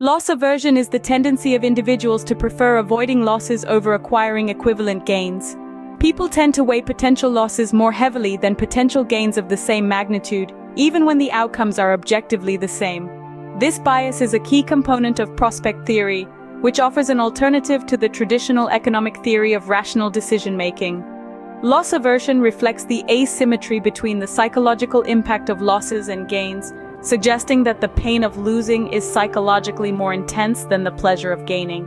Loss aversion is the tendency of individuals to prefer avoiding losses over acquiring equivalent gains. People tend to weigh potential losses more heavily than potential gains of the same magnitude, even when the outcomes are objectively the same. This bias is a key component of prospect theory, which offers an alternative to the traditional economic theory of rational decision-making. Loss aversion reflects the asymmetry between the psychological impact of losses and gains, suggesting that the pain of losing is psychologically more intense than the pleasure of gaining.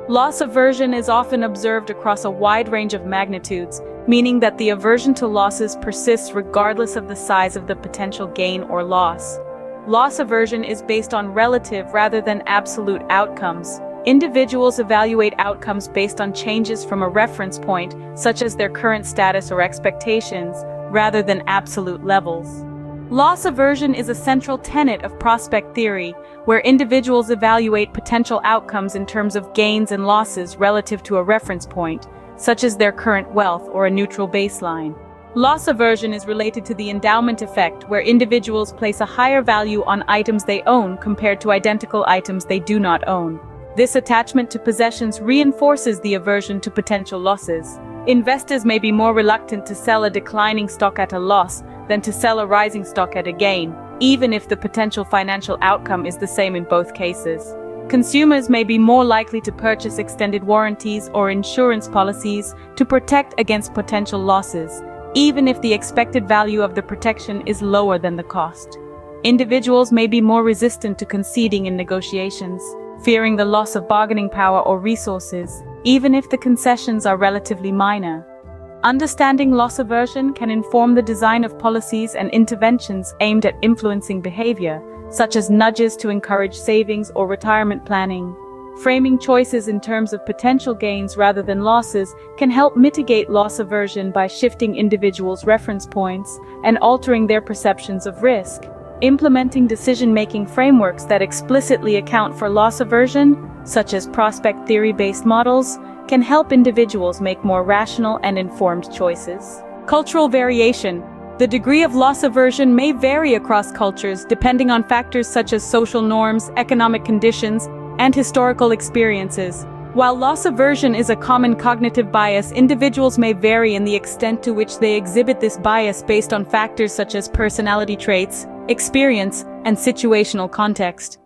Loss aversion is often observed across a wide range of magnitudes, meaning that the aversion to losses persists regardless of the size of the potential gain or loss. Loss aversion is based on relative rather than absolute outcomes. Individuals evaluate outcomes based on changes from a reference point, such as their current status or expectations, rather than absolute levels. Loss aversion is a central tenet of prospect theory, where individuals evaluate potential outcomes in terms of gains and losses relative to a reference point, such as their current wealth or a neutral baseline. Loss aversion is related to the endowment effect, where individuals place a higher value on items they own compared to identical items they do not own. This attachment to possessions reinforces the aversion to potential losses. Investors may be more reluctant to sell a declining stock at a loss than to sell a rising stock at a gain, even if the potential financial outcome is the same in both cases. Consumers may be more likely to purchase extended warranties or insurance policies to protect against potential losses, even if the expected value of the protection is lower than the cost. Individuals may be more resistant to conceding in negotiations, fearing the loss of bargaining power or resources, even if the concessions are relatively minor. Understanding loss aversion can inform the design of policies and interventions aimed at influencing behavior, such as nudges to encourage savings or retirement planning. Framing choices in terms of potential gains rather than losses can help mitigate loss aversion by shifting individuals' reference points and altering their perceptions of risk. Implementing decision-making frameworks that explicitly account for loss aversion, such as prospect theory-based models, can help individuals make more rational and informed choices. Cultural variation. The degree of loss aversion may vary across cultures depending on factors such as social norms, economic conditions, and historical experiences. While loss aversion is a common cognitive bias, individuals may vary in the extent to which they exhibit this bias based on factors such as personality traits, experience, and situational context.